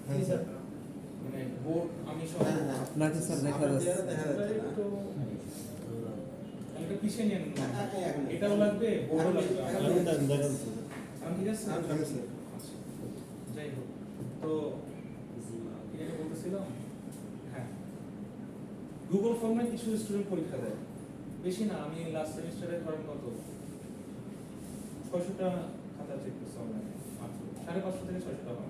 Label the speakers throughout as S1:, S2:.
S1: মানে বোর্ড আমি সব
S2: আপনাকে স্যার দেখা যাচ্ছে
S1: একটা পিছিয়ে নিয়ে এটাও লাগবে বোর্ডও লাগবে ঠিক আছে যাই হোক তো কি যেন বলতেছিলাম হ্যাঁ গুগল ফর্মে কিছু স্টুডেন্ট পরীক্ষা দেয় বেশি না আমি লাস্ট সেমিস্টারে ধরেন কত 600টা খাতা চেক করছি অনলাইনে মাত্র 550 থেকে 600 টাকা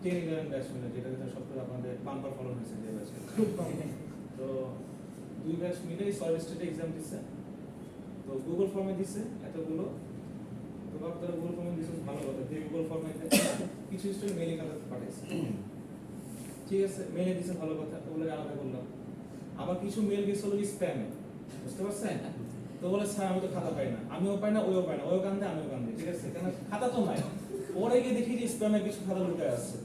S1: 10-11 ব্যাচ মিলে যেটা যেটা সবগুলো আপনাদের বাম্পার ফলন হয়েছে যে ব্যাচে তো দুই ব্যাচ মিলে সয়েল স্টেটে এক্সাম দিচ্ছে তো গুগল ফর্মে দিছে এতগুলো তো আপনারা গুগল ফর্মে দিছে ভালো কথা যে গুগল ফর্মে কিছু স্টুডেন্ট মেইলে খাতা পাঠাইছে ঠিক আছে মেইলে দিছে ভালো কথা ওগুলো আলাদা করলাম আবার কিছু মেইল গেছিল স্প্যামে বুঝতে পারছেন তো বলে স্যার আমি তো খাতা পাই না আমিও পাই না ওইও পাই না ওইও কান্দে আমিও কান্দে ঠিক আছে কারণ খাতা তো নাই পরে গিয়ে দেখি যে স্প্যামে কিছু খাতা লুকায় আছে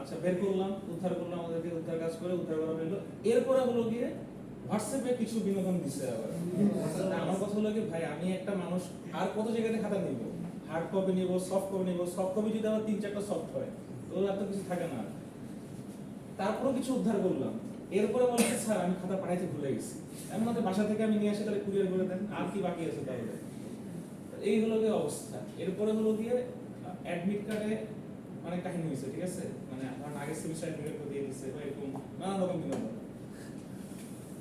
S1: আচ্ছা বের করলাম উদ্ধার করলাম আমাদেরকে উদ্ধার কাজ করে উদ্ধার করা হলো এরপরে হলো গিয়ে হোয়াটসঅ্যাপে কিছু বিনোদন দিছে আবার আমার কথা হলো কি ভাই আমি একটা মানুষ আর কত জায়গাতে খাতা নিব হার্ড কপি নিব সফট কপি নিব সফট কপি যদি আবার 3-4টা সফট হয় তো আর তো কিছু থাকে না তারপরে কিছু উদ্ধার করলাম এরপরে বলছে স্যার আমি খাতা পাঠাইতে ভুলে গেছি এমন আমাদের বাসা থেকে আমি নিয়ে আসি তাহলে কুরিয়ার করে দেন আর কি বাকি আছে তাহলে এই হলো গিয়ে অবস্থা এরপরে হলো গিয়ে অ্যাডমিট কার্ডে অনেক কাহিনী হয়েছে ঠিক আছে মানে আমার আগের সেমিস্টার অ্যাডমিট কার্ড দিয়ে দিচ্ছে বা এরকম নানা রকম বিনোদন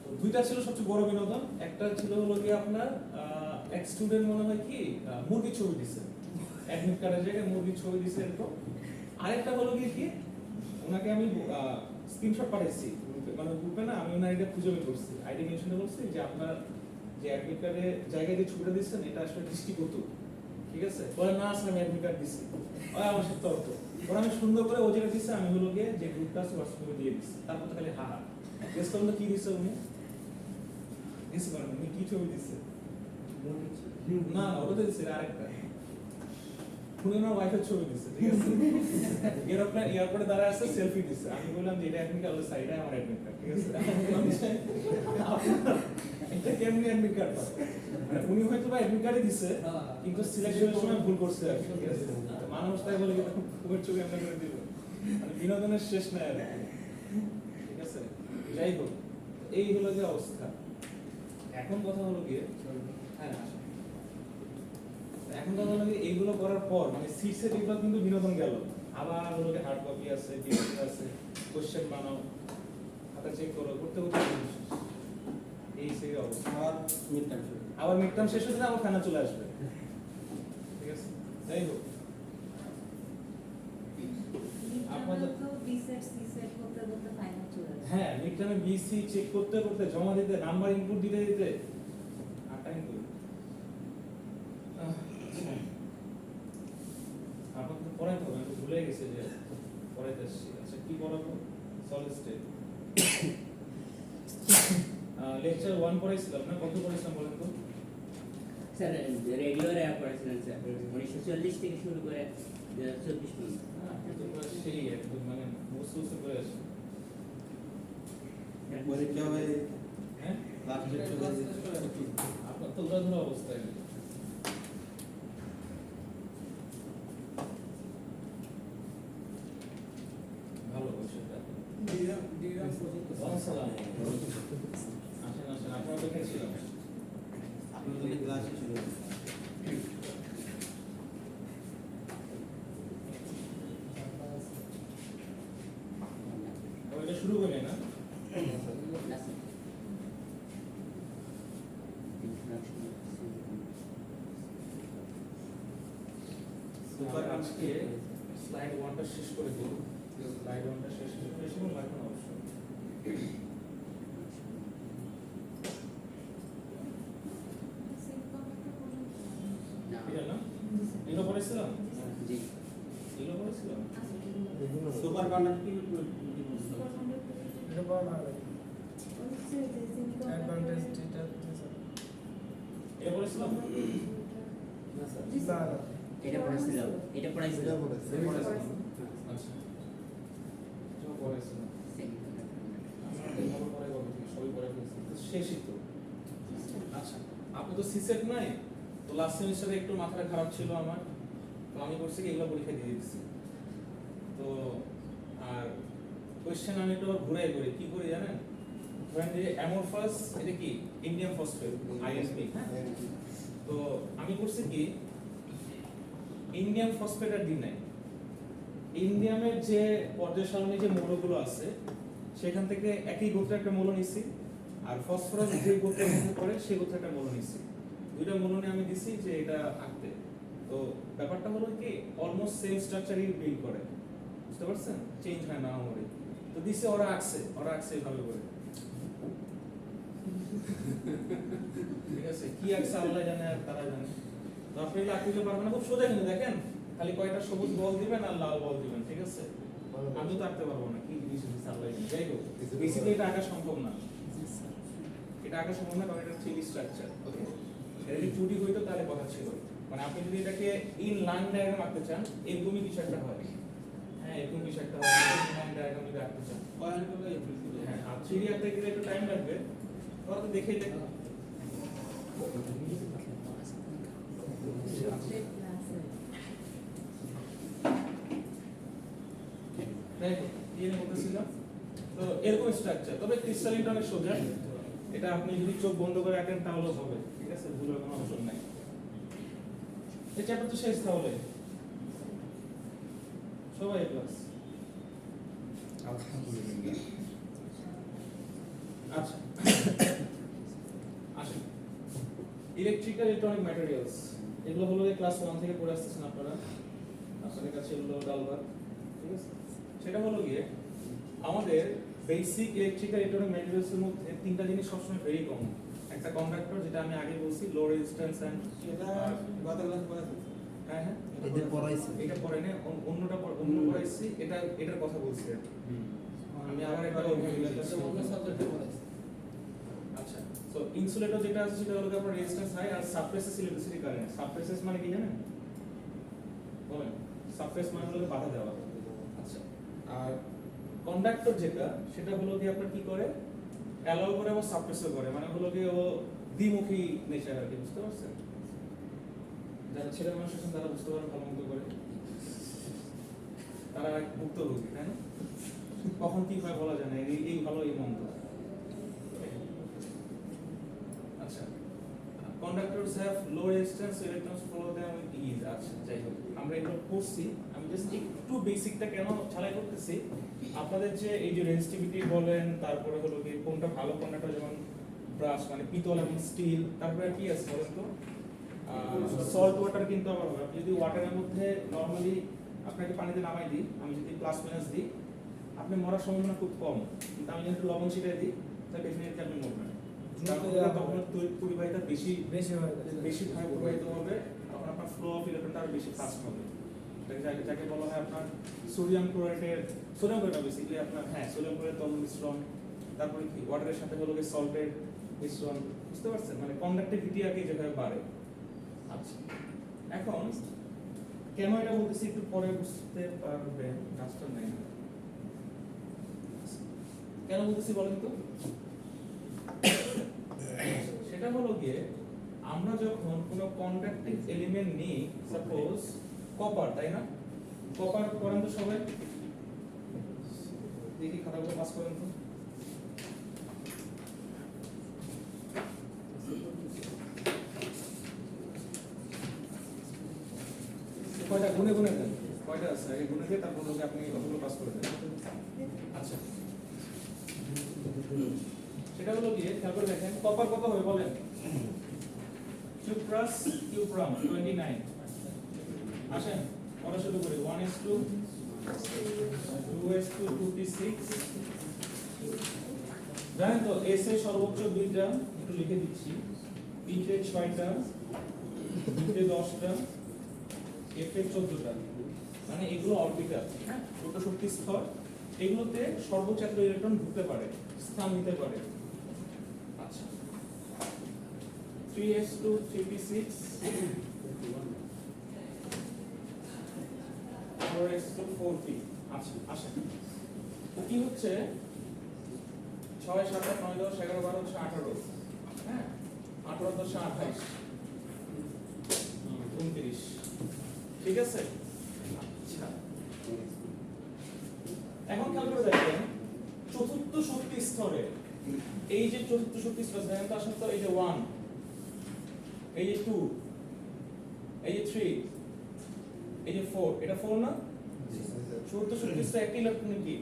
S1: তো দুইটা ছিল সবচেয়ে বড় বিনোদন একটা ছিল হলো গিয়ে আপনার এক স্টুডেন্ট মনে হয় কি মুরগির ছবি দিছে অ্যাডমিট কার্ডের জায়গায় মুরগির ছবি দিছে এরকম আরেকটা হলো গিয়ে কি ওনাকে আমি স্ক্রিনশট পাঠাইছি মানে গ্রুপে না আমি ওনার এটা খুঁজে বের করছি আইডি মেনশন করছি যে আপনার যে অ্যাডমিট কার্ডে জায়গায় যে ছবিটা দিচ্ছেন এটা আসলে দৃষ্টিগত ঠিক আছে বলে না আসলে আমি অ্যাডমিট কার্ড দিচ্ছি ওই আমার সাথে তর্ক ওরা আমি সুন্দর করে ও যেটা দিচ্ছে আমি হলো গিয়ে যে গ্রুপটা আছে হোয়াটসঅ্যাপে দিয়ে দিচ্ছি তারপর তো খালি হা হা গেস করুন কি দিচ্ছে উনি গেস করেন উনি কি ছবি দিচ্ছে না না ওটা দিচ্ছে আরেকটা উনি ওনার ওয়াইফের ছবি দিচ্ছে ঠিক আছে এয়ারপোর্টে দাঁড়ায় আছে সেলফি দিচ্ছে আমি বললাম যে এটা অ্যাডমিট কার্ড সাইডে আমার অ্যাডমিট কার্ড ঠিক আছে এটা কেমনি অ্যাডমিট কার্ড উনি হয়তো বা অ্যাডমিট কার্ডে দিচ্ছে কিন্তু সিলেকশনের সময় ভুল করছে আর কি ঠিক আছে মানুষ তাই বলে খুবের ছবি আমরা করে দিল মানে বিনোদনের শেষ নাই আর ঠিক আছে যাই হোক এই হলো যে অবস্থা এখন কথা হলো গিয়ে হ্যাঁ এখন কথা হলো এইগুলো করার পর মানে সিটসে এগুলো কিন্তু বিনোদন গেল আবার হলো যে হার্ড কপি আছে ডিএসএ আছে কোশ্চেন বানাও খাতা চেক করো করতে করতে এই সেই অবস্থা আবার মিড টার্ম শেষ হয়ে যাবে আবার ফাইনাল চলে আসবে ঠিক আছে যাই হোক আপনাদের
S3: তো বিসেট সিসেট করতে করতে ফাইনাল চলে আসে
S1: হ্যাঁ মিড টার্মে বিসি চেক করতে করতে জমা দিতে নাম্বার ইনপুট দিতে দিতে আর টাইম কই আপনার তো পড়াইতে হবে আমি ভুলে গেছি যে পড়াইতে আসছি আচ্ছা কি পড়াবো সলিড স্টেট লেকচার 1 পড়াইছিলাম না কত পড়াইছিলাম বলেন তো
S4: স্যার রেগুলার অ্যাপ করেছিলেন স্যার 1940 থেকে শুরু করে 24 পর্যন্ত
S1: আপনি তো পুরো সেই একদম মানে মুসুস করে আসেন
S2: পরীক্ষা হয়
S1: হ্যাঁ
S2: লাস্ট ডেট চলে যাচ্ছে
S1: আপনার তো উদাহরণ অবস্থায় ভালো বিষয়টা আসসালাম আসেন আসেন আপনারা তো খেয়েছিলাম
S2: আপনাদের ক্লাস ছিল
S1: ওইটা শুরু করি না আজকে স্লাইড 1টা শেষ করে দিই স্লাইড 1টা শেষ করে বেশি কোন লাগবে না অবশ্যই এটা না এগুলো পড়েছিলাম
S4: জি
S1: এগুলো পড়েছিলাম
S2: সুপার কন্ডাক্টিং
S5: এটা পাওয়া না যায় অ্যাডভান্টেজ ডেটা
S1: এটা পড়েছিলাম
S5: না না
S4: এটা পড়াইছিলাম
S1: আচ্ছা তো পড়েছিলাম আমরা এইভাবে পড়াই করব সবই পড়ে ফেলছি তো শেষই তো আচ্ছা আপনি তো সিসেট নাই তো লাস্ট সেমিস্টারে একটু মাথাটা খারাপ ছিল আমার তো আমি করছি কি এগুলো পরীক্ষা দিয়ে দিচ্ছি তো কোশ্চেন আমি একটু ঘুরাই করি, কি করি জানেন? ধরেন যে অ্যামরফাস, এটা কি ইন্ডিয়াম ফসফেট আইএসপি, হ্যাঁ? তো আমি করছি কি ইন্ডিয়াম ফসফেট আর দিই নাই, ইন্ডিয়ামের যে পর্যায় সারণী যে মৌলগুলো আছে সেখান থেকে একই গোত্রের একটা মৌল নিছি, আর ফসফরাস যে গোত্রের মধ্যে পড়ে সেই গোত্রের একটা মৌল নিছি। দুইটা মৌল নিয়ে আমি দিছি যে এটা আঁকতে। তো ব্যাপারটা হলো কি অলমোস্ট সেম স্ট্রাকচারই বিল্ড করে, বুঝতে পারছেন? চেঞ্জ হয় না আমারে। তো দিছে ওরা আঁকছে এভাবে করে, ঠিক আছে? কি আঁকছে আল্লাহ জানে আর তারা জানে। তো আপনি আঁকতে পারবেন না, খুব সোজা কিন্তু দেখেন, খালি কয়টা সবুজ বল দিবেন আর লাল বল দিবেন, ঠিক আছে? আমি তো আঁকতে পারবো না, কি জিনিস দিচ্ছে আল্লাহ জানে। যাই হোক, বেসিক্যালি এটা আঁকা সম্ভব না, এটা আঁকা সম্ভব না, কারণ এটা 3D স্ট্রাকচার। ওকে, এটা যদি 2D হইতো তাহলে কথা ছিল। মানে আপনি যদি এটাকে ইন লাইন ডায়াগ্রাম আঁকতে চান, এরকমই কিছু একটা হয়, হ্যাঁ এরকম কিছু একটা হয়, ইন লাইন ডায়াগ্রাম যদি আঁকতে চান, হ্যাঁ। আর 3D আঁকতে গেলে একটু টাইম লাগবে, ওরা তো দেখেই দেখো। তো এরকম স্ট্রাকচার, তবে ক্রিস্টালিনটা অনেক সোজা, এটা আপনি যদি চোখ বন্ধ করে আঁকেন তাহলেও হবে, ঠিক আছে? ভুলের কোনো অপশন নাই। এই চ্যাপ্টার তো শেষ তাহলে, সবাই ক্লাস। আচ্ছা আসেন, ইলেকট্রিক্যাল ইলেকট্রনিক ম্যাটেরিয়ালস, এগুলো হলো ক্লাস 1 থেকে পড়ে আসতেছেন আপনারা, আপনাদের কাছে এগুলো ডালবার, ঠিক আছে? সেটা হলো গিয়ে আমাদের বেসিক ইলেকট্রিক্যাল ইলেকট্রনিক ম্যাটেরিয়ালস এর মধ্যে তিনটা জিনিস সবসময় ভেরি কমন। একটা কন্ডাক্টর, যেটা আমি আগে বলছি, লো রেজিস্ট্যান্স এন্ড,
S2: এটা গত ক্লাস পড়াছি।
S1: হ্যাঁ হ্যাঁ
S2: এটা পড়াইছি।
S1: এটা পড়ে না, অন্যটা অন্য পড়াইছি, এটার কথা বলছি আর কি। আমি আবার একটা
S2: অন্য সাবজেক্টে পড়াইছি।
S1: আচ্ছা, সো ইনসুলেটর যেটা আছে সেটা হলো আপনার রেজিস্ট্যান্স হাই আর সাপ্রেসেস ইলেকট্রিসিটি কারেন্ট। সাপ্রেসেস মানে কি জানেন? বলেন। সাপ্রেস মানে হলো বাধা দেওয়া। আচ্ছা, আর কন্ডাক্টর যেটা, সেটা হলো কি আপনার কি করে, অ্যালাউ করে এবং সাপ্রেসও করে, মানে হলো কি ও দ্বিমুখী নেচার আর কি, বুঝতে পারছেন? যারা ছেলে মানুষ আছেন তারা বুঝতে পারেন ভালো মতো করে, তারা ভুক্তভোগী, তাই না? কখন কি হয় বলা যায় না, এই ভালো এই মন্দ। আচ্ছা, conductors have low resistance, electrons follow them with ease. আচ্ছা, যাই হোক, আমরা এগুলো পড়ছি, আমি জাস্ট একটু বেসিকটা কেন ছালাই করতেছি, আপনাদের যে এই যে রেজিস্টিভিটি বলেন, তারপরে হলো কি কোনটা ভালো কন্ডাক্টর, যেমন ব্রাশ মানে পিতল এবং স্টিল, তারপরে কি আছে বলেন তো, সল্ট ওয়াটার কিন্তু আবার হবে। আপনি যদি ওয়াটারের মধ্যে নরমালি আপনাকে পানিতে নামাই দিই, আমি যদি প্লাস মাইনাস দিই, আপনি মরার সম্ভাবনা খুব কম, কিন্তু আমি যদি একটু লবণ ছিটিয়ে দিই তাহলে ডেফিনেটলি আপনি মরবেন। তখন পরিবাহিতা বেশি ভাবে প্রবাহিত হবে, তখন আপনার ফ্লো অফ ইলেকট্রনটা আরো বেশি ফাস্ট হবে। যাকে বলা হয় আপনার সোডিয়াম ক্লোরাইডের, সোডিয়াম ক্লোরাইড বেসিক্যালি আপনার, হ্যাঁ সোডিয়াম ক্লোরাইড তরল মিশ্রণ, তারপরে কি ওয়াটারের সাথে হলো গিয়ে সল্টের মিশ্রণ, বুঝতে পারছেন? মানে কন্ডাক্টিভিটি আর কি যেভাবে বাড়ে। আচ্ছা, এখন কেন এটা বলতেছি একটু পরে বুঝতে পারবেন, কাজটা নেই না কেন বলতেছি বলেন তো। সেটা হলো গিয়ে আমরা যখন কোনো কন্ডাক্টিভ এলিমেন্ট নিই, সাপোজ কপার, তাই না? কপার করেন তো সবাই, দেখি খাতাগুলো পাস করেন তো। কয়টা গুনে গুনে দেন, কয়টা আছে আগে গুনে দিয়ে তারপর হলো আপনি কতগুলো পাস করে দেন। আচ্ছা, সেটা হলো গিয়ে খেয়াল করে দেখেন, কপার কত হবে বলেন? Cuprous cuprum 29। আসেন পড়া শুরু করি। 1:2, 2:2, 56। জানেন তো এস এর সর্বোচ্চ 2টা, একটু লিখে দিচ্ছি, পিতে 6টা, বিতে 10টা, এফ এর 14টা, মানে এগুলো অরবিটাল, হ্যাঁ, ছোট শক্তি স্তর। এগুলোতে সর্বোচ্চ এত ইলেকট্রন ঢুকতে পারে, স্থান নিতে পারে। আচ্ছা, 3:2, 3p6, 4:2, 4p। আচ্ছা, আসেন কি হচ্ছে, 6, 7, 8, 9, 10, 11, 12, 18, হ্যাঁ, 18, 10, 28, 29, ঠিক আছে? আচ্ছা, এখন খেয়াল করে দেখেন শক্তি স্তরে এই যে চতুর্থ শক্তি স্তর দেখেন তো আসলে তো এই যে 1 এই যে 2 এই যে 3 এই যে 4 এটা 4 না চতুর্থ শক্তি স্তরে একটা ইলেকট্রন কি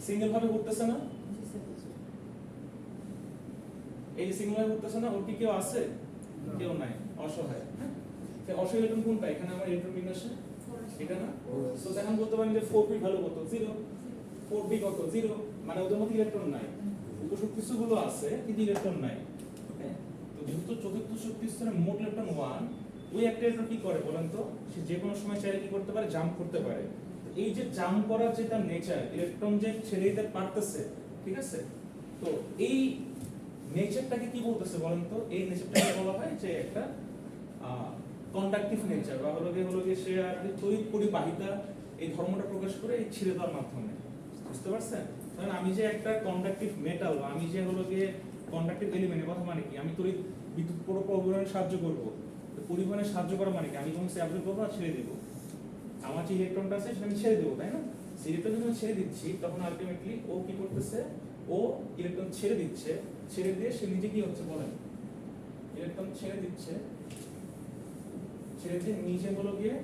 S1: সিঙ্গেল ভাবে ঘুরতেছে না এই যে সিঙ্গেল ভাবে ঘুরতেছে না ওর কি কেউ আছে কেউ নাই অসহায় হ্যাঁ তো অসহায় ইলেকট্রন কোনটা এখানে আমার ইলেকট্রন বিন্যাসে এটা না সো এখন বলতে পারেন যে 4p ভ্যালু কত 0 4b কত 0 মানে ওদের মধ্যে ইলেকট্রন নাই উপশক্তি স্তরগুলো আছে কিন্তু ইলেকট্রন নাই ওকে তো যেহেতু চতুর্থ শক্তি স্তরে মোট ইলেকট্রন 1 ওই একটা ইলেকট্রন কি করে বলেন তো সে যে কোনো সময় চাইলে কি করতে পারে জাম্প করতে পারে এই যে জাম্প করার যে তার নেচার ইলেকট্রন যে ছেড়ে দিতে পারতেছে ঠিক আছে তো এই নেচারটাকে কি বলতেছে বলেন তো এই নেচারটাকে বলা হয় যে একটা কন্ডাক্টিভ নেচার বা হলো গিয়ে সে আর কি তড়িৎ পরিবাহিতা এই ধর্মটা প্রকাশ করে এই ছেড়ে দেওয়ার মাধ্যমে বুঝতে পারছেন কারণ আমি যে একটা কন্ডাক্টিভ মেটাল বা আমি যে হলো গিয়ে কন্ডাক্টিভ এলিমেন্ট কথা মানে কি আমি তড়িৎ বিদ্যুৎ পরিবহনে সাহায্য করব তো পরিবহনে সাহায্য করা মানে কি আমি যখন অ্যাবজর্ব করবো আর ছেড়ে দেবো আমার যে ইলেকট্রনটা আছে সেটা আমি ছেড়ে দেবো তাই না সেই ইলেকট্রন যখন ছেড়ে দিচ্ছি তখন আলটিমেটলি ও কি করতেছে ও ইলেকট্রন ছেড়ে দিচ্ছে ছেড়ে দিয়ে সে নিজে কি হচ্ছে বলেন ইলেকট্রন ছেড়ে দিচ্ছে ছেড়ে দিয়ে নিজে হলো গিয়ে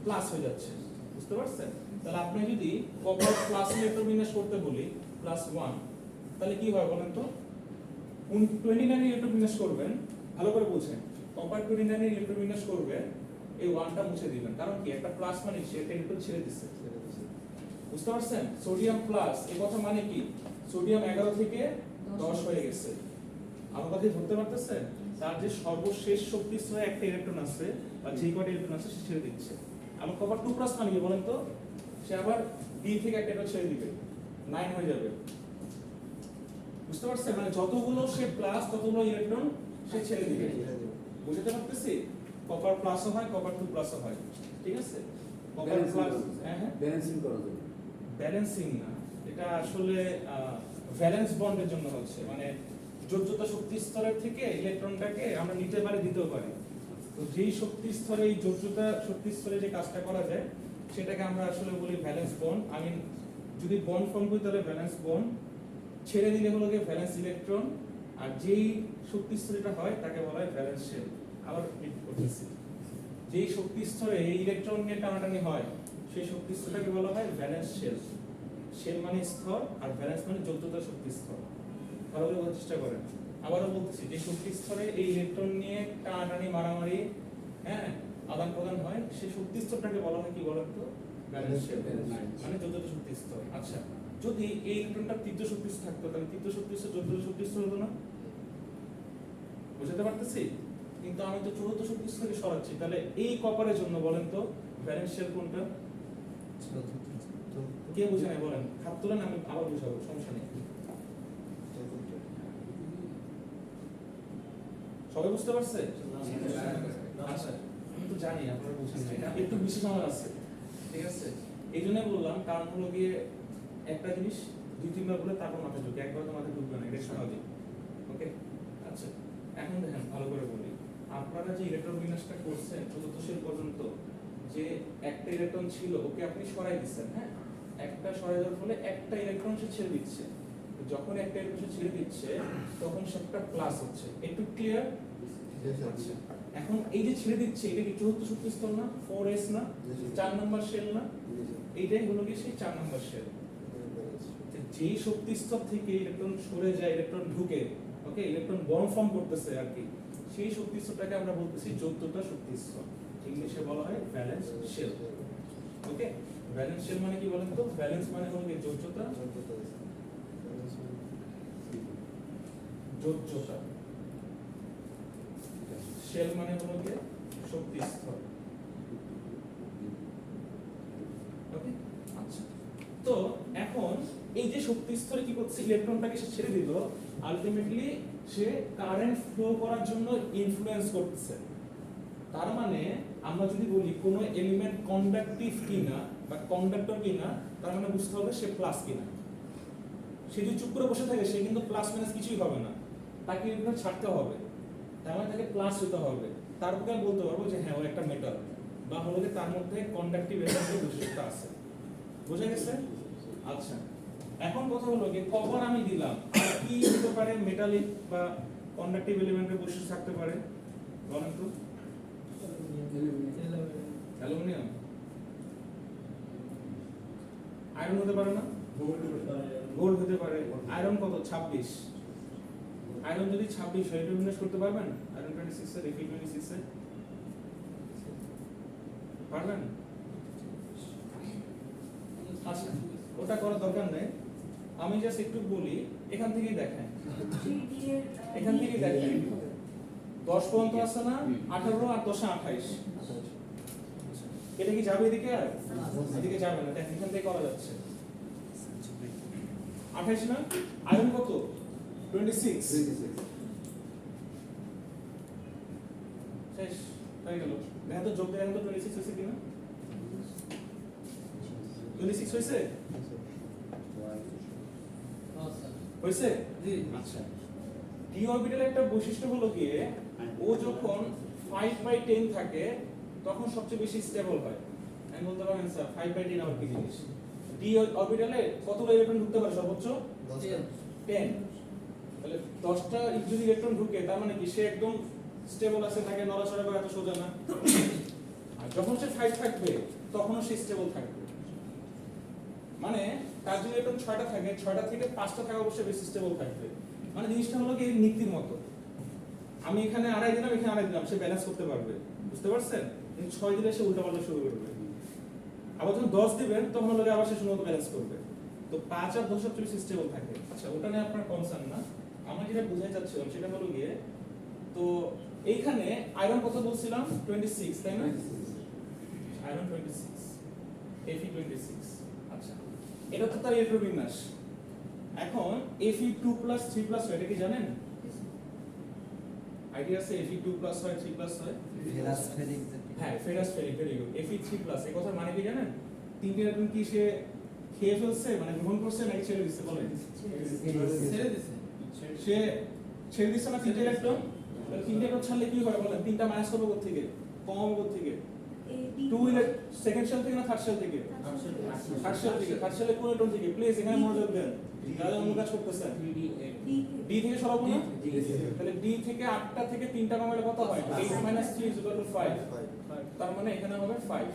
S1: প্লাস হয়ে যাচ্ছে বুঝতে পারছেন তাহলে আপনি যদি কপার প্লাস ইলেকট্রন বিন্যাস করতে বলি +1 তাহলে কি হয় বলেন তো 29 ইলেকট্রন বিন্যাস করবেন ভালো করে বুঝেন কপার 29 ইলেকট্রন বিন্যাস করবেন এই 1টা মুছে দিবেন কারণ কি একটা প্লাস মানে সে একটা ইলেকট্রন ছেড়ে দিচ্ছে বুঝতে পারছেন সোডিয়াম প্লাস এই কথা মানে কি সোডিয়াম 11 থেকে 10 হয়ে গেছে আমার কথা ধরতে পারতেছেন তার যে সর্বশেষ শক্তি স্তরে একটা ইলেকট্রন আছে বা যে কয়টা ইলেকট্রন আছে সে ছেড়ে দিচ্ছে আবার কপার 2+ মানে কি বলেন তো সে আবার ডি থেকে একটা ইলেকট্রন ছেড়ে দিবে 9 হয়ে যাবে বুঝতে পারছেন মানে যতগুলো সে প্লাস ততগুলো ইলেকট্রন সে ছেড়ে দিবে বুঝতে পারতেছি কপার প্লাসও হয় কপার 2+ও হয় ঠিক আছে কপার প্লাস হ্যাঁ হ্যাঁ
S2: ব্যালেন্সিং করা যাবে
S1: ব্যালেন্সিং না এটা আসলে ভ্যালেন্স বন্ডের জন্য হচ্ছে মানে যোজ্যতা শক্তি স্তরের থেকে ইলেকট্রনটাকে আমরা নিতে পারি দিতেও পারি তো যেই শক্তি স্তরে এই যোজ্যতা শক্তি স্তরে যে কাজটা করা যায় সেটাকে আমরা আসলে বলি ভ্যালেন্স বন্ড আমি যদি বন্ড ফর্ম করি তাহলে ভ্যালেন্স বন্ড ছেড়ে দিলে হলো গিয়ে ভ্যালেন্স ইলেকট্রন আর যেই শক্তি স্তরটা হয় তাকে বলা হয় ভ্যালেন্স শেল আবার রিপিট করতেছি যেই শক্তি স্তরে এই ইলেকট্রন নিয়ে টানাটানি হয় সেই শক্তি স্তরটাকে বলা হয় ভ্যালেন্স শেল শেল মানে স্তর আর ভ্যালেন্স মানে যোজ্যতা শক্তি স্তর ভালো করে বোঝার চেষ্টা করেন আবারও বলতেছি যে শক্তি স্তরে এই ইলেকট্রন নিয়ে টানাটানি মারামারি হ্যাঁ আদান প্রদান হয় সেই শক্তি স্তরটাকে বলা হয় কি বলেন তো ব্যালেন্স শেল মানে যোজ্যতা শক্তি স্তর আচ্ছা যদি এই ইলেকট্রনটা তৃতীয় শক্তি স্তর থাকতো তাহলে তৃতীয় শক্তি স্তর যোজ্যতা শক্তি স্তর হতো না বুঝতে পারতেছি কিন্তু আমি তো চতুর্থ শক্তি স্তরকে সরাচ্ছি তাহলে এই কপারের জন্য বলেন তো ব্যালেন্স শেল কোনটা কে বুঝে নাই বলেন হাত তুলেন আমি আবার বুঝাবো সমস্যা নেই সবাই বুঝতে পারছে আচ্ছা আমি তো জানি আপনারা বুঝেন না একটু বিশেষ আমার আছে ঠিক আছে এই জন্য বললাম কারণ হলো গিয়ে একটা জিনিস 2-3 বার বলে তারপর মাথায় ঢুকে একবার তো মাথায় ঢুকবে না এটা স্বাভাবিক ওকে আচ্ছা এখন দেখেন ভালো করে বলি আপনারা যে ইলেকট্রন বিন্যাসটা করছেন চতুর্থ শেল পর্যন্ত যে একটা ইলেকট্রন ছিল ওকে আপনি সরাই দিচ্ছেন হ্যাঁ একটা সরাই দেওয়ার ফলে একটা ইলেকট্রন সে ছেড়ে দিচ্ছে যখন একটা ইলেকট্রন ছেড়ে দিচ্ছে তখন সেটা প্লাস হচ্ছে একটু ক্লিয়ার আচ্ছা এখন এই যে ছেড়ে দিচ্ছে এটা কি চতুর্থ শক্তি স্তর না 4s না 4 নাম্বার শেল না এইটাই হলো কি সেই 4 নাম্বার শেল যেই শক্তি স্তর থেকে ইলেকট্রন সরে যায় ইলেকট্রন ঢুকে ওকে ইলেকট্রন বন্ড ফর্ম করতেছে আর কি সেই শক্তি স্তরটাকে আমরা বলতেছি যোজ্যতা শক্তি স্তর ইংলিশে বলা হয় ব্যালেন্স শেল ওকে ব্যালেন্স শেল মানে কি বলেন তো ব্যালেন্স মানে হলো কি যোজ্যতা যোজ্যতা শেল মানে হলো কি শক্তি স্তর ওকে আচ্ছা তো এখন এই যে শক্তি স্তরে কি করছে ইলেকট্রনটাকে সে ছেড়ে দিল আলটিমেটলি সে কারেন্ট ফ্লো করার জন্য ইনফ্লুয়েন্স করতেছে তার মানে আমরা যদি বলি কোনো এলিমেন্ট কন্ডাক্টিভ কিনা বা কন্ডাক্টর কিনা তার মানে বুঝতে হবে সে প্লাস কিনা সে যদি চুপ করে বসে থাকে সে কিন্তু প্লাস মাইনাস কিছুই হবে না তাকে ইলেকট্রন ছাড়তে হবে তার মানে তাকে প্লাস হতে হবে তারপরে বলতে পারবো যে হ্যাঁ ও একটা মেটাল বা হলো যে তার মধ্যে কন্ডাক্টিভ এলিমেন্টের বৈশিষ্ট্য আছে বোঝা গেছে আচ্ছা এখন কথা হলো যে কপার আমি দিলাম, আর কি হতে পারে মেটালিক বা কন্ডাক্টিভ এলিমেন্টের বৈশিষ্ট্য থাকতে পারে বলেন তো? অ্যালুমিনিয়াম, আয়রন হতে পারে না? গোল্ড হতে পারে। আয়রন কত? 26। আয়রন যদি 26 হয়, এটা বিন্যাস করতে পারবেন? আয়রন 26 এর Fe 26 এ পারবেন? আচ্ছা, ওটা করার দরকার নেই, আমি জাস্ট একটু বলি, এখান থেকেই দেখেন, এখান থেকেই দেখেন 10 পর্যন্ত আছে না? 18 আর 10 28। এটা কি যাবে এদিকে? আর এদিকে যাবে না, দেখেন এখান থেকে করা যাচ্ছে 28 না? আয়রন কত? 26। শেষ হয়ে গেল। দেখেন তো যোগ দেখেন তো 26 হয়েছে কিনা? 26 হয়েছে? হয়েছে?
S2: জি।
S1: আচ্ছা, ডি অরবিটালের একটা বৈশিষ্ট্য হলো কি, ও যখন 5/10 থাকে তখন সবচেয়ে বেশি স্টেবল হয়। আমি বলতে পারেন স্যার 5/10 আবার কি জিনিস? ডি অরবিটালে কতগুলো ইলেকট্রন ঢুকতে পারে সর্বোচ্চ? 10। তাহলে 10টা যদি ইলেকট্রন ঢুকে, তার মানে কি সে একদম স্টেবল আছে, তাকে নড়াচড়া করা এত সোজা না। আর যখন সে 5 থাকবে তখনও সে স্টেবল থাকবে। মানে তার যদি ইলেকট্রন 6টা থাকে, 6টা থেকে 5টা থাকা অবশ্যই বেশি স্টেবল থাকবে। মানে জিনিসটা হলো কি এই নীতির মতো, আমি এখানে আড়াই দিলাম, এখানে আড়াই দিলাম, সে ব্যালেন্স করতে পারবে। বুঝতে পারছেন? কিন্তু 6 দিলে সে উল্টাপাল্টা শুরু করবে। আবার যখন 10 দিবেন তখন হলো আবার সে সুন্দর ব্যালেন্স করবে। তো 5 আর 10 সবচেয়ে বেশি স্টেবল থাকে। আচ্ছা, ওটা নিয়ে আপনার কনসার্ন না, আমরা যেটা বোঝাতে চাচ্ছিলাম সেটা হলো গিয়ে, তো এইখানে আয়রন কত বলছিলাম? 26, তাই না? Iron 26, Fe 26। আচ্ছা, এটা তো তার ইলেকট্রন বিন্যাস। এখন Fe 2 + 3 + এটা কি জানেন? আইডিয়া আছে? Fe 2 + হয়, 3 + হয়। হ্যাঁ, ferrous ferric, very good. Fe 3 + এই কথার মানে কি জানেন? তিনটে ইলেকট্রন কি সে খেয়ে ফেলছে, মানে গ্রহণ করছে নাকি ছেড়ে দিচ্ছে? বলেন।
S2: ছেড়ে দিছে।
S1: সে ছেড়ে দিচ্ছে না তিনটে ইলেকট্রন? তাহলে তিনটে ইলেকট্রন ছাড়লে কি হয় বলেন? তিনটা মাইনাস করবে কোথা থেকে? কম হবে কোথা থেকে? 2 সেকেন্ড শেল থেকে না থার্ড শেল থেকে? থার্ড শেল থেকে। থার্ড শেলে কোন ইলেকট্রন থেকে? প্লিজ এখানে মনোযোগ দেন, যারা অন্য কাজ করতেছেন। ডি থেকে সরাবো না? তাহলে ডি থেকে 8টা থেকে 3টা কমালে কত হয়? 8 - 3 = 5। তার মানে এখানে হবে 5।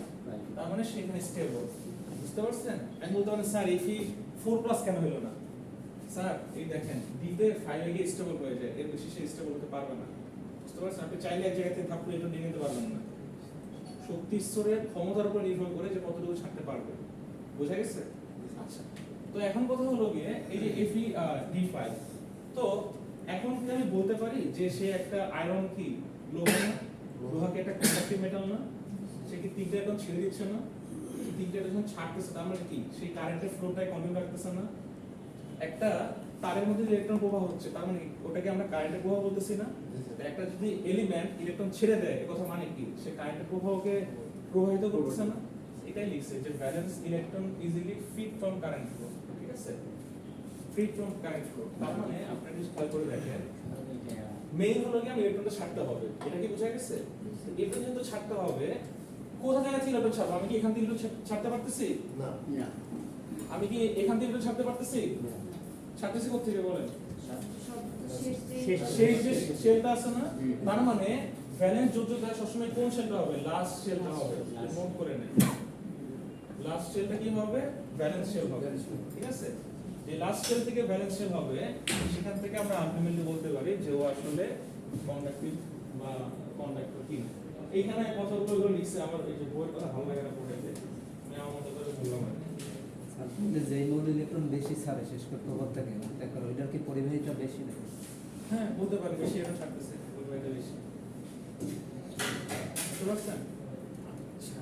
S1: তার মানে সেখানে স্টেবল। বুঝতে পারছেন? আমি বলতে পারেন স্যার Fe 4+ কেন হলো না? স্যার এই দেখেন ডি তে 5 এ গিয়ে স্টেবল হয়ে যায়, এর বেশি সে স্টেবল হতে পারবে না। বুঝতে পারছেন? আপনি চাইলে এক জায়গা থেকে ধাপ করে এটা নিয়ে নিতে পারবেন না। শক্তি স্তরের ক্ষমতার উপর নির্ভর করে যে কতটুকু ছাড়তে পারবে। বোঝা গেছে? আচ্ছা, তো এখন কথা হলো গিয়ে এই যে Fe D5, তো এখন কি আমি বলতে পারি যে সে একটা আয়রন কি লোহা না? লোহাকে একটা কন্ডাক্টিভ মেটাল না? সে কি তিনটে ইলেকট্রন ছেড়ে দিচ্ছে না? তিনটে ইলেকট্রন ছাড়তেছে, তার মানে কি সেই কারেন্টের ফ্লোটাই কন্টিনিউ রাখতেছে না? একটা তারের মধ্যে যে ইলেকট্রন প্রবাহ হচ্ছে, তার মানে ওটাকে আমরা কারেন্টের প্রবাহ বলতেছি না? একটা যদি এলিমেন্ট ইলেকট্রন ছেড়ে দেয়, এর কথা মানে কি সে কারেন্টের প্রবাহকে প্রবাহিত করতেছে না? এটাই লিখছে যে balance electron easily ফ্রিড from current flow. ঠিক আছে, ফ্রিড ফ্রম কারেন্ট ফ্লো, তার মানে আপনারা যদি খেয়াল করে দেখেন, মেইন হলো কি আমি ইলেকট্রনটা ছাড়তে হবে। এটা কি বোঝা গেছে? ইলেকট্রন যেহেতু ছাড়তে হবে, কোথা জায়গা থেকে ইলেকট্রন ছাড়বো? আমি কি এখান থেকে ইলেকট্রন ছাড়তে পারতেছি?
S2: না।
S1: আমি কি এখান থেকে ইলেকট্রন ছাড়তে পারতেছি? ছাড়তেছি কোথা থেকে বলেন? শেষ যে শেলটা আছে না? তার মানে ভ্যালেন্স যোগ্যতা সবসময় কোন শেলটা হবে? লাস্ট শেলটা হবে। নোট করে নেন, লাস্ট শেলটা কি হবে? ব্যালেন্স শেল হবে। ঠিক আছে, যে লাস্ট শেল থেকে ব্যালেন্স শেল হবে, সেখান থেকে আমরা আলটিমেটলি বলতে পারি যে ও আসলে কন্ডাক্টিভ বা কন্ডাক্টর কি। এইখানে কতগুলো লিখছে, আমার এই যে বইয়ের কথা ভালো লাগে না পড়ে, আমি আমার মতো করে বললাম আর কি।
S5: যে মৌল ইলেকট্রন বেশি ছাড়ে শেষ করতে থেকে দেখো ওইটার কি পরিবাহিতা বেশি নাকি?
S1: হ্যাঁ, বলতে পারি বেশি এটা ছাড়তেছে, বলবো এটা বেশি। বুঝতে পারছেন? আচ্ছা,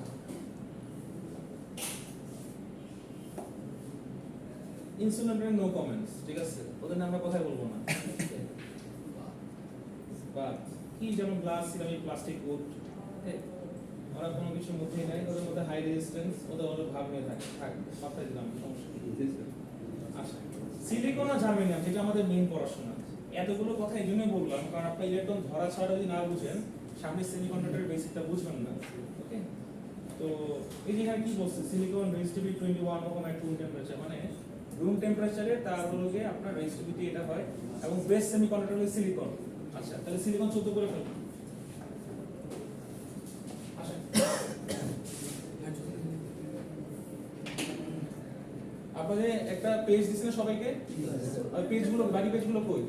S1: ইনসুলিনের নো কমেন্টস, ঠিক আছে, ওদের নামে আমরা কথাই বলবো না। বা কি যেমন গ্লাস, সিরামিক, প্লাস্টিক, উড, ওরা কোনো কিছুর মধ্যেই নাই, ওদের মধ্যে হাই রেজিস্ট্যান্স, ওদের ভাগ নিয়ে থাকে। মাথায় দিলাম, সমস্যা নেই। আচ্ছা, সিলিকন আর জার্মেনিয়াম, যেটা আমাদের মেইন পড়াশোনা, এতগুলো কথা এই জন্যই বললাম কারণ আপনি ইলেকট্রন ধরা ছাড়া যদি না বুঝেন, সামনে সেমিকন্ডাক্টরের বেসিকটা বুঝবেন না। ওকে, তো এই যে এখানে কি বলছে, সিলিকন রেজিস্টিভিটি 21 ওহম এট রুম টেম্পারেচার, মানে রুম টেম্পারেচারে তার হলো গিয়ে আপনার রেজিস্টিভিটি এটা হয় এবং বেস্ট সেমিকন্ডাক্টর হলো সিলিকন। আচ্ছা তাহলে সিলিকন 14 করে ফেলুন। আসেন আপনাদের একটা পেজ দিছেন না সবাইকে, ওই পেজগুলো বাকি পেজগুলো কই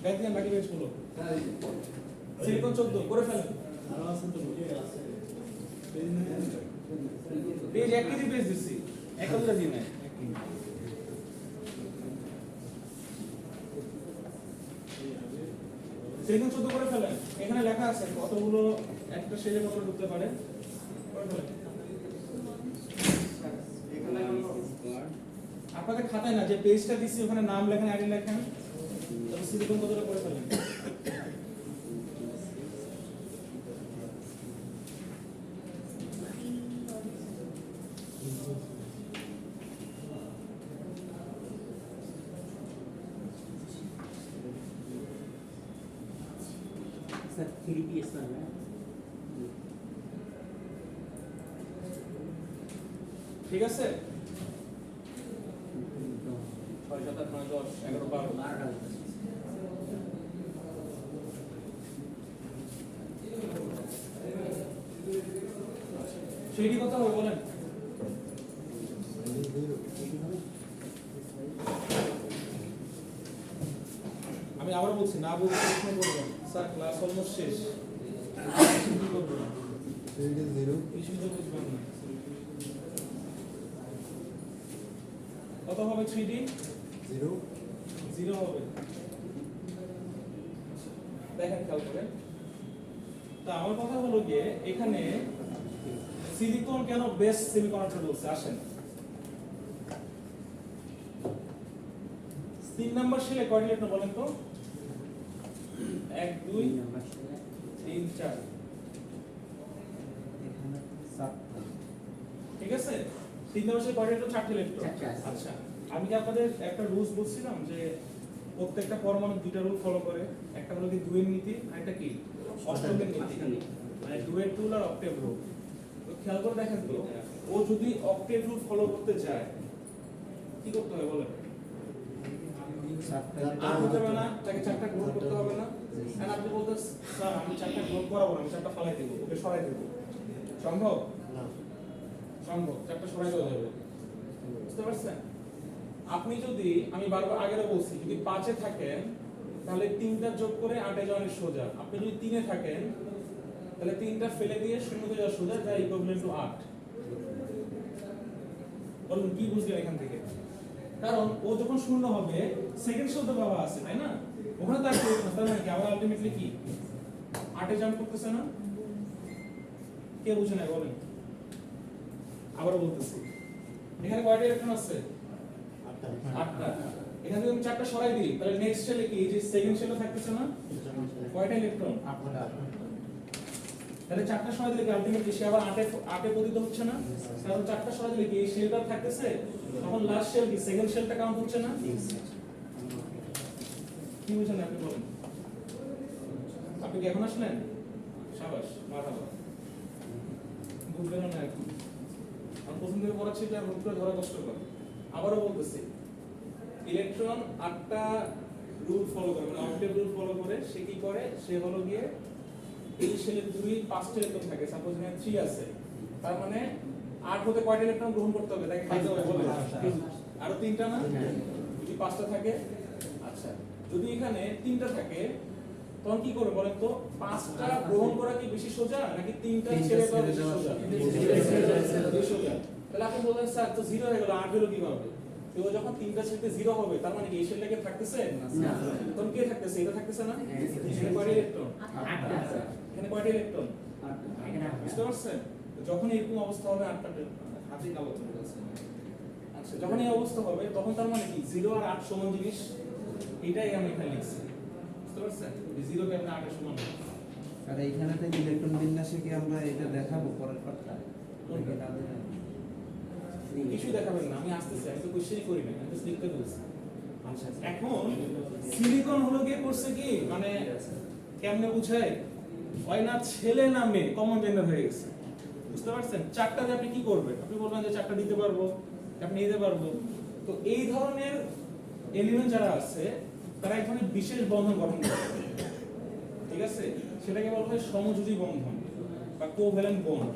S1: গাইতেন, বাকি পেজগুলো সিলিকন 14 করে ফেলেন। পেজ এক কেজি পেজ দিচ্ছি, একটা দুটা দিন নাই। সিলিকন 14 করে ফেলেন। এখানে লেখা আছে কতগুলো একটা সেলে কত ঢুকতে পারে, করে ফেলেন। আপনাদের খাতায় না যে পেজটা দিচ্ছি ওখানে নাম লেখেন, আইডি লেখেন, তবে সিলিকন কতটা করে ফেলেন।
S4: স্যার 3 PS না
S1: ঠিক আছে, 6 7 8 9 10 11 12 সেইটি কথা হবে বলেন। আমি আবার বলছি, না বলতে প্রশ্ন করবেন স্যার ক্লাস অলমোস্ট শেষ, কি করবেন কিছু তো বুঝবেন না। কত হবে 3D 0 হবে, দেখেন খেয়াল করে। তা আমার কথা হলো গিয়ে এখানে সিলিকন কেন বেস্ট সেমিকন্ডাক্টর বলছে, আসেন 3 নাম্বার সেলে কয়টা ইলেকট্রন বলেন তো, 1 2 3 4,
S5: এখানে 7টা।
S1: ঠিক আছে 3 নাম্বার সেলে কয়টা ইলেকট্রন, 4টা ইলেকট্রন।
S4: চারটে আছে।
S1: আচ্ছা আমি কি আপনাদের একটা রুলস বলছিলাম যে প্রত্যেকটা পরমাণু দুইটা রুল ফলো করে, একটা হলো কি 2 এর নীতি আর একটা কি অষ্টকের নীতি, মানে 2 এর রুল আর অক্টেভ রুল। তো খেয়াল করে দেখেন তো ও যদি অক্টেভ রুল ফলো করতে চায় কি করতে হবে বলেন,
S5: 7টা
S1: আর হতে হবে না, তাকে 4টা গ্রহণ করতে হবে না। আর আপনি বলতে স্যার আমি 4টা গ্রহণ করাবো না, আমি 4টা ফলাই দেবো, ওকে সরাই দেবো, সম্ভব না? সম্ভব, 4টা সরাই দেওয়া যাবে, বুঝতে পারছেন? আপনি যদি, আমি বারবার আগেও বলছি, যদি 5 এ থাকেন তাহলে 3টা যোগ করে 8 এ যাওয়ার সোজা। আপনি যদি 3 এ থাকেন তাহলে 3টা ফেলে দিয়ে শূন্যতে যাওয়া সোজা, যা ইকুইভ্যালেন্ট টু 8। বলুন কি বুঝলেন এখান থেকে? কারণ ও যখন শূন্য হবে সেকেন্ড শব্দ পাওয়া আছে, তাই না? ওখানে তার প্রয়োজন না, তার মানে কি আবার আলটিমেটলি কি 8 এ জাম্প করতেছে না? কে বুঝে না বলেন? আবারও বলতেছি, এখানে কয়টা ইলেকট্রন আছে? 8টা। এখানে যদি আমি 4টা সরাই দিই তাহলে নেক্সট সেলে কি, এই যে সেকেন্ড সেলে থাকতেছে না, কয়টা ইলেকট্রন? 8টা। তাহলে 4টা সরাই দিলে কি আলটিমেটলি সে আবার 8 এ পতিত হচ্ছে না? কারণ 4টা সরাই দিলে কি এই সেলটা থাকতেছে, তখন লাস্ট সেল কি সেকেন্ড সেলটা কাউন্ট হচ্ছে না? কি বুঝেন আপনি বলেন? আপনি কি এখন আসলেন? শাবাশ, মারহাবা। বুঝবেন না এখন, আমি প্রথম থেকে পড়াচ্ছি যে রুট করে ধরা কষ্টকর। আবারও বলতেছি, ইলেকট্রন 8টা রুল ফলো করে, মানে অক্টেভ রুল ফলো করে। সে কি করে, সে হলো গিয়ে এই সেলে 5টা ইলেকট্রন থাকে, সাপোজ এখানে 3 আছে, তার মানে 8 হতে কয়টা ইলেকট্রন গ্রহণ করতে হবে, তাকে খাইতে হবে বলে আরো 3টা না, যদি 5টা থাকে। আচ্ছা যদি এখানে 3টা থাকে তখন কি করবে বলেন তো, 5টা গ্রহণ করা কি বেশি সোজা নাকি 3টা ছেড়ে দেওয়া বেশি সোজা? বেশি সোজা। তাহলে আপনি বলেন স্যার তো 0 হয়ে গেল, 8 হলো কিভাবে? তো যখন 3টা ছেড়ে 0 হবে তার মানে কি এই সেলটাকে থাকতেছে না, তখন কে থাকতেছে? এটা থাকতেছে না, এখানে কয়টা ইলেকট্রন? 8টা। এখানে কয়টা ইলেকট্রন? 8টা। বুঝতে পারছেন? যখন এরকম অবস্থা হবে 8টা হাতে কালো চলে যাচ্ছে। আচ্ছা যখন এই অবস্থা হবে তখন তার মানে কি 0 আর 8 সমান জিনিস, এটাই আমি এখানে লিখছি। বুঝতে পারছেন? 0 কে আপনি 8 এর সমান।
S5: আর এইখানে তো ইলেকট্রন বিন্যাসে কি আমরা এটা দেখাবো পরের পার্টটা?
S1: কিছু দেখাবেন না, আমি আসতেছি, আমি তো কোশ্চেনই করি না, আমি তো লিখতে বলছি। আচ্ছা এখন সিলিকন হলো গিয়ে করছে কি, মানে কেমনে বুঝায়, হয় না ছেলে না মেয়ে, কমন জেন্ডার হয়ে গেছে। বুঝতে পারছেন? চারটা দিয়ে আপনি কি করবেন? আপনি বলবেন যে চারটা দিতে পারবো, আপনি নিতে পারবো। তো এই ধরনের এলিমেন্ট যারা আছে তারা এখানে বিশেষ বন্ধন গঠন করে, ঠিক আছে? সেটাকে বলা হয় সমযোজী বন্ধন বা কোভ্যালেন্ট বন্ড।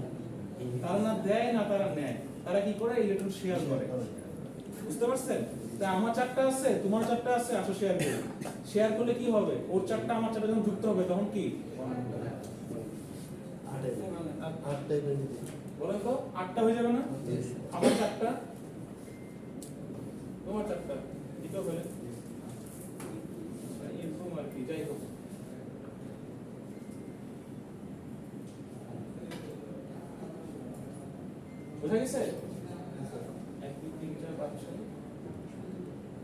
S1: তারা না দেয় না তারা নেয়, তারা কি করে? ইলেকট্রন শেয়ার করে। বুঝতে পারছেন? তা আমার চারটা আছে, তোমার চারটা আছে, আসো শেয়ার করি। শেয়ার করলে কি হবে? ওর চারটা আমার চারটা যখন যুক্ত হবে তখন কি বলেন তো? 8টা হয়ে যাবে না? আমার চারটা, তোমার চারটা, ঠিক হবে? এরকম আর কি, যাই হোক। বুঝা গেছে? 1 2 3 4 5 6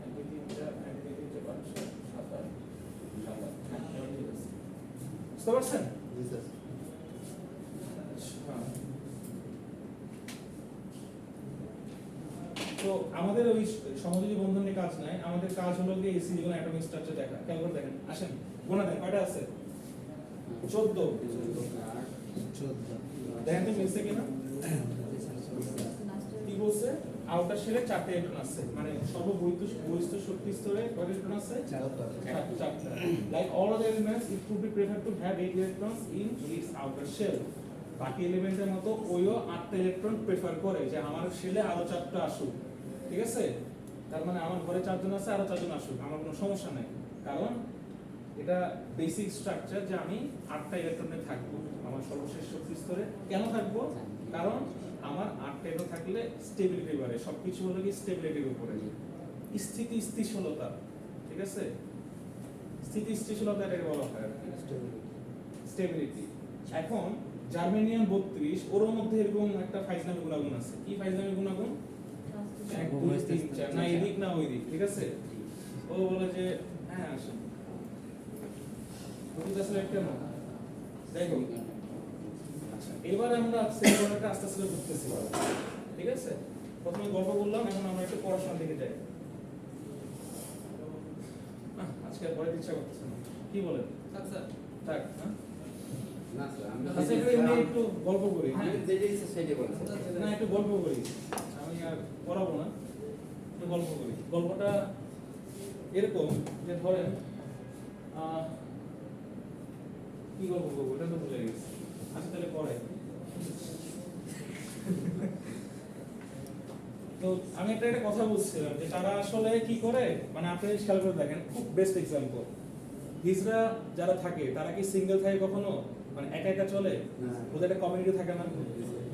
S1: 1 2 3 4 1 2 3 4 5 6 7 8 বুঝতে পারছেন? তো আমাদের ওই সমযোজী বন্ধন নিয়ে কাজ নাই, আমাদের কাজ হলো যে এই সিলিকন অ্যাটমিক স্ট্রাকচার দেখা। খেয়াল করে দেখেন, আসেন গোনা দেন, কয়টা আছে? 14।
S5: 14
S1: দেখেন তো মিলছে কিনা? কি বলছে? আউটার শেলে 4টে ইলেকট্রন আছে, মানে সর্ববহিস্থ শক্তি স্তরে কয়টা ইলেকট্রন আছে? 4টা। Like all other elements, it would be preferred to have 8 electrons in its outer shell. বাকি এলিমেন্টের মতো ওইও 8টা ইলেকট্রন প্রেফার করে যে আমার শেলে আরো 4টা আসুক, ঠিক আছে? তার মানে আমার ঘরে 4 জন আছে, আরো 4 জন আসুক, আমার কোনো সমস্যা নাই, কারণ এটা বেসিক স্ট্রাকচার যে আমি 8টা ইলেকট্রনে থাকবো আমার সর্বশেষ শক্তি স্তরে। কেন থাকবো? কারণ আমার 8টা ইলেকট্রন থাকলে স্টেবিলিটি বাড়ে। সবকিছু হলো কি স্টেবিলিটির উপরে, স্থিতিশীলতা, ঠিক আছে? স্থিতিশীলতা এটাকে বলা হয় স্টেবিলিটি। এখন জার্মেনিয়াম 32 ওর মধ্যে এরকম একটা ফাইজলামি গুণাগুণ আছে। কি ফাইজলামি গুণাগুণ? 1 2 3 4, না এদিক না ওই দিক, ঠিক আছে? ও বলে যে হ্যাঁ আসেন কেন, যাই হোক। আচ্ছা, এবার আমরা সিলিকনটা আস্তে আস্তে বুঝতেছি, ঠিক আছে? প্রথমে গল্প বললাম, এখন আমরা একটু পড়াশোনা দিকে যাই। আজকে আর পড়াতে ইচ্ছা করতেছে না, কি বলেন?
S2: স্যার
S1: থাক, হ্যাঁ?
S4: না স্যার, আমি
S1: আচ্ছা, একটু গল্প করি, হ্যাঁ?
S4: যেটা ইচ্ছা সেটাই বলেন।
S1: না, একটু গল্প করি, আমি আর পড়াবো না, একটু গল্প করি। গল্পটা এরকম যে ধরেন কি গল্প করবো এটা তো ভুলে গেছি। আচ্ছা তাহলে পরে। তো আমি একটা কথা বলছিলাম যে তারা আসলে কি করে, মানে আপনি খেয়াল করে দেখেন, খুব বেস্ট এক্সাম্পল, হিজরা যারা থাকে তারা কি সিঙ্গেল থাকে কখনো? মানে একা একা চলে? ওদের একটা কমিউনিটি থাকে না?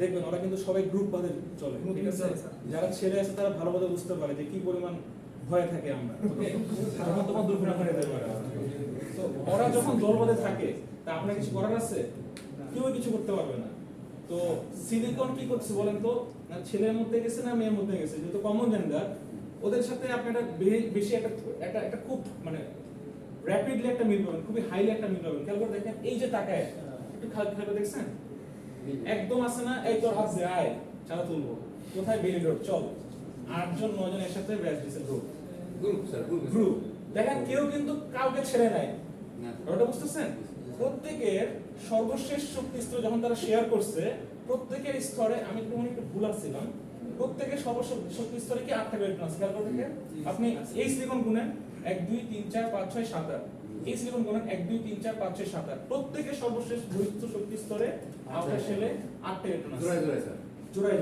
S1: দেখবেন ওরা কিন্তু সবাই গ্রুপ বাদে চলে, ঠিক আছে? যারা ছেলে আছে তারা ভালোভাবে বুঝতে পারে যে কি পরিমাণ ভয় থাকে আমরা, ওকে? তখন তোমার দুর্ঘটনা ঘটে যেতে পারে। তো ওরা যখন দলবাদে থাকে তা আপনার কিছু করার আছে? কেউ কিছু করতে পারবে না। তো সিলিকন কি করছে বলেন তো? না ছেলের মধ্যে গেছে না মেয়ের মধ্যে গেছে, যেহেতু কমন জেন্ডার, ওদের সাথে আপনি একটা বেশি একটা খুব মানে র‍্যাপিডলি একটা মিল পাবেন, খুবই হাইলি একটা মিল পাবেন। খেয়াল করে দেখেন, এই যে তাকায় একটু খেয়াল করে দেখছেন, একদম আছে না, এই তোর হাত দিয়ে আয় চালা তুলবো, কোথায় বেলি রোড, চল 8 জন 9 জন একসাথে ব্যাচ দিছে, গ্রুপ। দেখেন কেউ কিন্তু কাউকে ছেড়ে নাই, ওটা বুঝতেছেন? প্রত্যেকের সর্বশেষ শক্তি স্তর যখন তারা শেয়ার করছে, প্রত্যেকের স্তরে, আমি একটু ভুল আসছিলাম, প্রত্যেকের সর্বশেষ শক্তি স্তরে কি 8টা ইলেকট্রন আছে। খেয়াল করে দেখেন, আপনি এই সিলিকন গুণেন 1 2 3 4 5 6 7 8, এই সিলিকন গুণেন 1 2 3 4 5 6 7 8, প্রত্যেকের সর্বশেষ বহিস্থ শক্তি স্তরে আউটার শেলে 8টা ইলেকট্রন আছে, জোড়ায়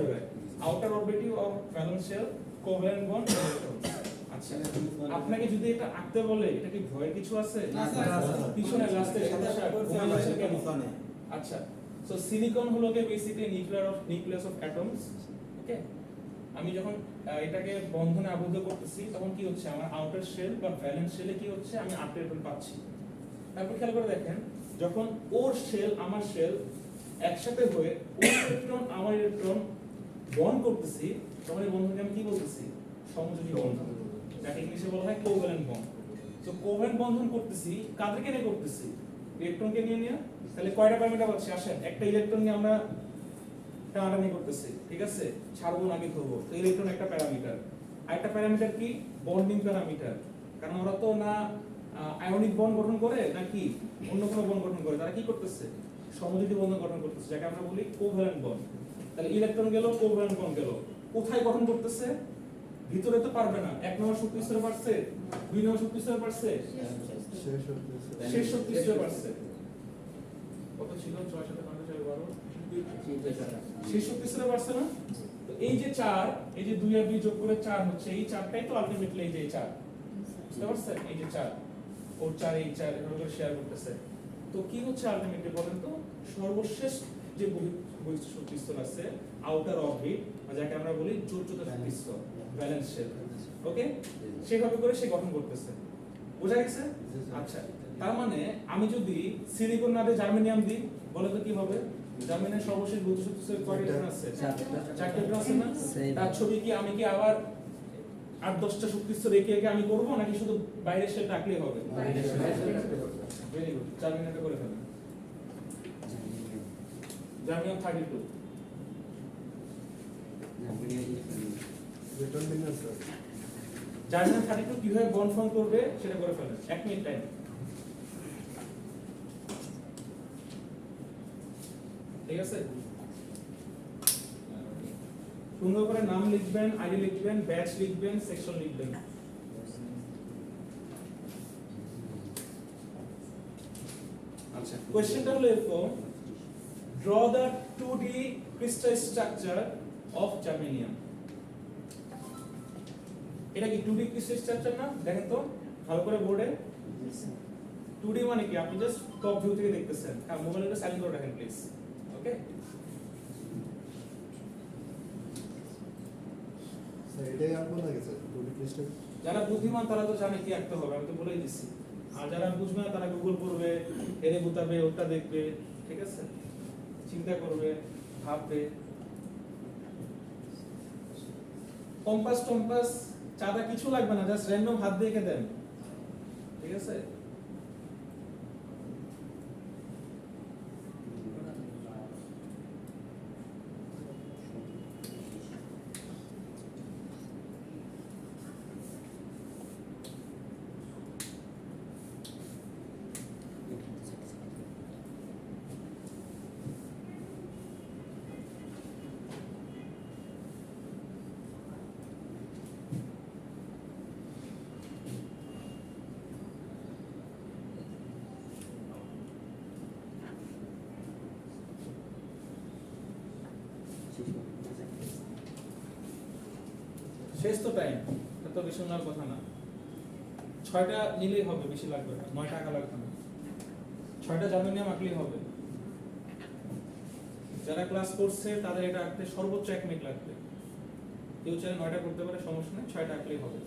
S1: outer orbital of valence shell, covalent bond, electron. আচ্ছা, আপনাকে যদি এটা আঁকতে বলে, এটা কি ভয়ের কিছু আছে?
S2: না স্যার,
S1: পিছনে লাস্টে সাদা। আচ্ছা, সো সিলিকন হলো কি বেসিক্যালি নিউক্লিয়াস অফ অ্যাটমস, ওকে? আমি যখন এটাকে বন্ধনে আবদ্ধ করতেছি তখন কি হচ্ছে, আমার আউটার শেল বা ভ্যালেন্স শেলে কি হচ্ছে, আমি 8টা ইলেকট্রন পাচ্ছি। তারপর খেয়াল করে দেখেন, যখন ওর শেল আমার শেল একসাথে হয়ে ওর ইলেকট্রন আমার ইলেকট্রন বন্ড করতেছি, তখন এই বন্ধনকে আমি কি বলতেছি? সমযোজী বন্ধন, যাকে ইংলিশে বলা হয় কোভ্যালেন্ট বন্ড। সো কোভ্যালেন্ট বন্ধন করতেছি কাদেরকে নিয়ে করতেছি? ইলেকট্রনকে নিয়ে। তাহলে কয়টা প্যারামিটার পাচ্ছি? আসেন, একটা ইলেকট্রন নিয়ে আমরা টানাটানি করতেছি, ঠিক আছে? ছাড়বো নাকি ধরবো, তো ইলেকট্রন একটা প্যারামিটার। আরেকটা প্যারামিটার কি? বন্ডিং প্যারামিটার, কারণ ওরা তো না আয়নিক বন্ড গঠন করে নাকি অন্য কোনো বন্ড গঠন করে, তারা কি করতেছে? সমযোজী বন্ধন গঠন করতেছে, যাকে আমরা বলি কোভ্যালেন্ট বন্ড। তাহলে ইলেকট্রন গেল, কোভ্যালেন্ট বন্ড গেল, কোথায় গঠন করতেছে? ভিতরে তো পারবে না। 1 নম্বর শক্তি স্তরে পারছে, 2 নম্বর শক্তি স্তরে পারছে, শেষ শক্তি স্তরে পারছে। কত ছিল? 6 7 5 6 12 শেষ শক্তি স্তরে পারছে না? তো এই যে 4, এই যে 2 আর 2 যোগ করে 4 হচ্ছে, এই 4টাই তো আলটিমেটলি এই যে 4, বুঝতে পারছেন? এই যে 4 ওর 4 এই 4 এর উপর শেয়ার করতেছে। তো কি হচ্ছে আলটিমেটলি বলেন তো? সর্বশেষ যে বহিঃ শক্তি স্তর আছে, আউটার অরবিট, যাকে আমরা বলি চতুর্থ শক্তি স্তর, ব্যালেন্স শেল। ওকে, সেভাবে করে সে গঠন করতেছে। বোঝা গেছে? আচ্ছা, তার মানে আমি যদি সিলিকন না দিয়ে জার্মেনিয়াম দিই, বলে তো কি হবে? জার্মেনিয়াম সর্বশেষ বহিঃ শক্তি স্তর কয়টা ইলেকট্রন আছে? 4টা ইলেকট্রন আছে না? তার ছবি কি আমি কি আবার 8-10টা শক্তি স্তর এঁকে এঁকে আমি করবো, নাকি শুধু বাইরের শেলটা আঁকলেই হবে? ভেরি গুড, জার্মেনিয়ামটা করে ফেলেন। জার্মেনিয়াম 32। জার্মেনিয়াম 32 কিভাবে বন্ড ফর্ম করবে সেটা করে ফেলেন। 1 মিনিট টাইম। ঠিক আছে, সুন্দর করে নাম লিখবেন, আইডি লিখবেন, ব্যাচ লিখবেন, সেকশন লিখবেন। আচ্ছা, কোশ্চেনটা হলো এরকম, draw the 2D crystal structure of germanium. এটা কি 2D crystal structure না? দেখেন তো ভালো করে বোর্ডে। 2D মানে কি? আপনি জাস্ট টপ ভিউ থেকে দেখতেছেন। হ্যাঁ, মোবাইলটা সাইলেন্ট করে রাখেন প্লিজ। ওকে,
S2: এটাই আঁকবো না স্যার, 2D ক্রিস্টাল।
S1: যারা বুদ্ধিমান তারা তো জানে কি আঁকতে হবে, আমি তো বলেই দিচ্ছি। আর যারা বুঝবে না তারা গুগল করবে, এরে গুতাবে, ওটা দেখবে, ঠিক আছে, চিন্তা করবে, ভাববে। কম্পাস টম্পাস চাঁদা কিছু লাগবে না, জাস্ট র্যান্ডম হাত দিয়ে এঁকে দেন, ঠিক আছে। শেষ তো টাইম, এত বেশি নেওয়ার কথা না। 6টা নিলেই হবে, বেশি লাগবে না, 9 টাকা লাগবে না। 6টা জার্মেনিয়াম আঁকলেই হবে। যারা ক্লাস করছে তাদের এটা আঁকতে সর্বোচ্চ 1 মিনিট লাগবে। কেউ চাইলে 9টা করতে পারে, সমস্যা নেই, 6টা আঁকলেই হবে।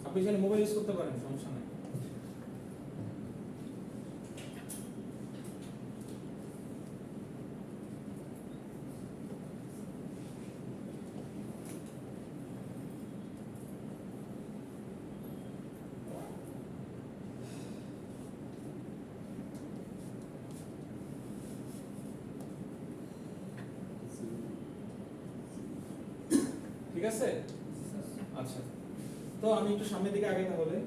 S1: আপনি চাইলে মোবাইল ইউজ করতে পারেন, সমস্যা নেই। ঠিক আছে, আচ্ছা। তো আমি একটু সামনের দিকে আগে, তাহলে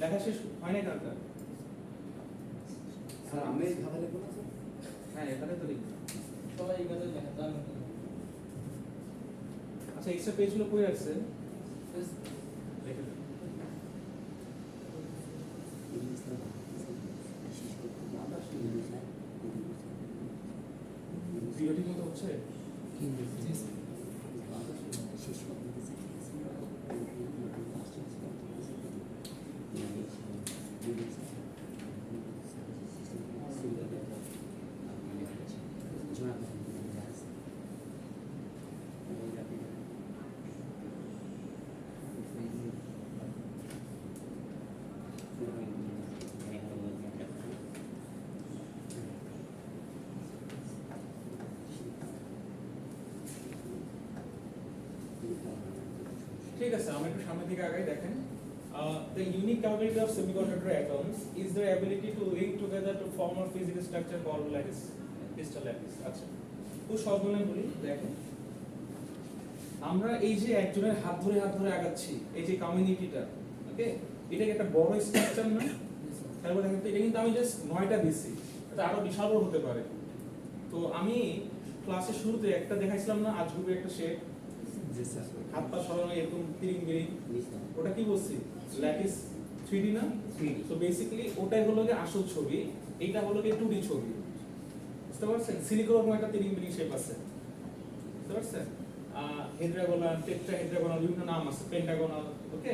S1: লেখা শেষ হয় নাই কারটা?
S2: স্যার আমি এই খাতা লিখবো না স্যার?
S1: হ্যাঁ, এখানে তো লিখব।
S2: সবাই এই কথা লেখা তার মতো।
S1: আচ্ছা, এক্সট্রা পেজগুলো কই আছে? লিখে দেন। ভিডিও ঠিক মতো হচ্ছে? ঠিক আছে, আমি একটু সামনের দিকে আগাই, দেখেন। The unique capability of semiconductor atoms is their ability to link together to form a physical structure called lattice, crystal lattice. আচ্ছা, খুব সহজ বলে আমি বলি, দেখেন আমরা এই যে একজনের হাত ধরে আগাচ্ছি, এই যে কমিউনিটিটা, ওকে, এটা একটা বড় স্ট্রাকচার না? তারপর দেখেন তো, এটা কিন্তু আমি জাস্ট 9টা দিছি, এটা আরো বিশাল বড় হতে পারে। তো আমি ক্লাসের শুরুতে একটা দেখাইছিলাম না, আজগুবি একটা শেপ,
S5: জি স্যার।
S1: হাত পা সরানো এরকম তিরিং বিরিং, ওটা কি বলছি? ল্যাটিস 3D না?
S4: 3D
S1: তো বেসিক্যালি ওটাই হলো যে আসল ছবি, এইটা হলো যে 2D ছবি। বুঝতে পারছেন? সিলিকোর একটা তিরিং বিরিং শেপ আছে, বুঝতে পারছেন? হেড্রাগোনাল, টেট্রাহেড্রাগোনাল, বিভিন্ন নাম আছে, পেন্টাগোনাল, ওকে।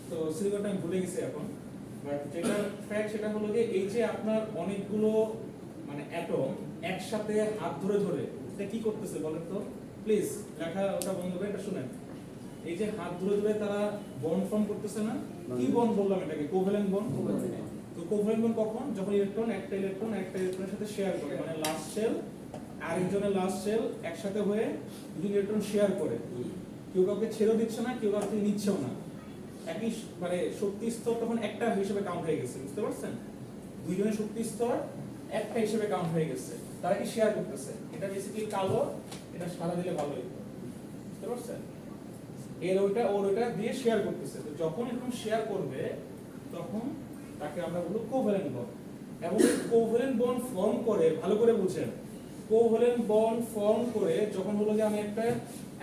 S1: তো সিলিকনটা আমি ভুলে গেছি এখন, বাট যেটা ফ্যাক্ট সেটা হলো যে এই যে আপনার অনেকগুলো মানে অ্যাটম একসাথে হাত ধরে এটা কি করতেছে বলেন তো প্লিজ, লেখা ওটা বন্ধ করে এটা শুনেন। এই যে হাত ধরে তারা বন্ড ফর্ম করতেছে না? কি বন্ড বললাম এটাকে? Covalent bond. তো কোভ্যালেন্ট বন্ড কখন? যখন একটা ইলেকট্রনের সাথে শেয়ার করে, মানে লাস্ট শেল আরেকজনের লাস্ট শেল একসাথে হয়ে দুই ইলেকট্রন শেয়ার করে, কেউ কাউকে ছেড়ে দিচ্ছে না, কেউ কাউকে নিচ্ছেও না, একই মানে শক্তি স্তর তখন একটা হিসেবে কাউন্ট হয়ে গেছে, বুঝতে পারছেন? দুইজনের শক্তি স্তর একটা হিসেবে কাউন্ট হয়ে গেছে, তারা কি শেয়ার করতেছে। এটা বেসিক্যালি কালো, এটা সাদা দিলে ভালো হতো, বুঝতে পারছেন? এর ওইটা ওর ওইটা দিয়ে শেয়ার করতেছে। তো যখন এরকম শেয়ার করবে তখন তাকে আমরা বলবো কোভ্যালেন্ট বন্ড। এবং কোভ্যালেন্ট বন্ড ফর্ম করে, ভালো করে বুঝেন, কোভ্যালেন্ট বন্ড ফর্ম করে যখন হলো যে আমি একটা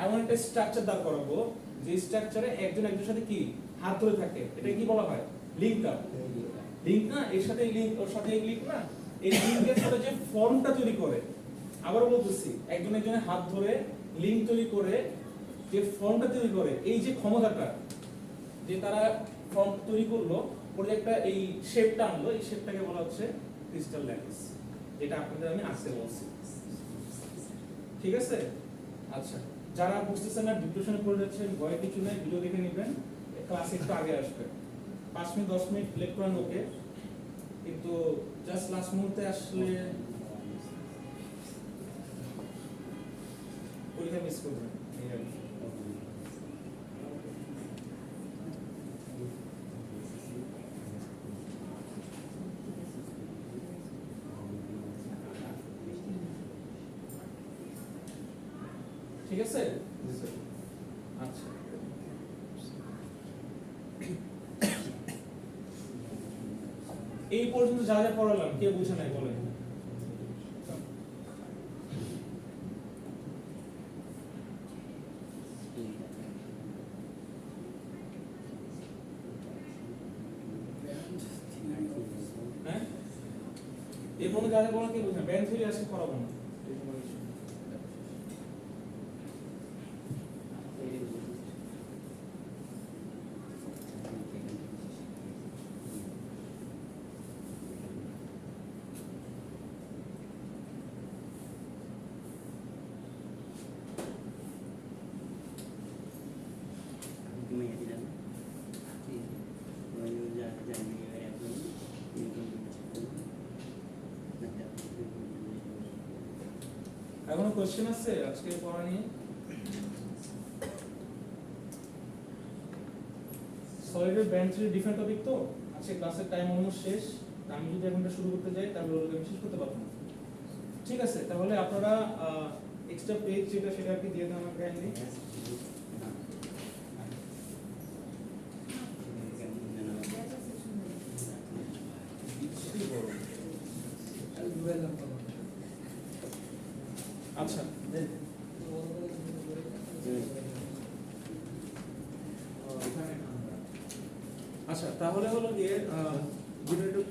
S1: এমন একটা স্ট্রাকচার দাঁড় করাবো যে স্ট্রাকচারে একজন একজনের সাথে কি হাত ধরে থাকে, এটা কি বলা হয়? Link up. লিংক না, এর সাথে লিংক, ওর সাথে লিংক না, এই লিংকের সাথে যে ফর্মটা তৈরি করে, আবার বলতেছি, একজন একজনের হাত ধরে লিংক তৈরি করে যে ফর্মটা তৈরি করে, এই যে ক্ষমতাটা যে তারা ফর্ম তৈরি করলো, ওর যে একটা এই শেপটা আনলো, এই শেপটাকে বলা হচ্ছে ক্রিস্টাল ল্যাটিস, যেটা আপনাদের আমি আজকে বলছি। ঠিক আছে? আচ্ছা, যারা বুঝতেছেন না, ডিপ্রেশনে পড়ে যাচ্ছেন, ভয় কিছু নেই, ভিডিও দেখে নেবেন, ক্লাস একটু আগে আসবে, 5 মিনিট 10 মিনিট লেকচার ওকে, কিন্তু জাস্ট লাস্ট মুহূর্তে আসলে পরীক্ষা মিস করবেন, এই আর কি। ঠিক আছে? আচ্ছা, এই পর্যন্ত যা যা পড়ালাম কে বুঝে নাই বলেন? হ্যাঁ, এই পর্যন্ত যা যা পড়ালাম কে বুঝে না? ব্যান্ড থিওরি আজকে পড়াবো না। এখনো কোশ্চেন আছে আজকে পড়া নিয়ে? সলিডের ব্যান্ড থিওরি ডিফারেন্ট টপিক, তো আজকে ক্লাসের টাইম অলমোস্ট শেষ। আমি যদি এখনটা শুরু করতে যাই তাহলে ওগুলো আমি শেষ করতে পারবো না। ঠিক আছে, তাহলে আপনারা এক্সট্রা পেজ যেটা সেটা আর কি দিয়ে দেন আমাকে কাইন্ডলি। আচ্ছা, আচ্ছা তাহলে হলো গিয়ে যেটা একটু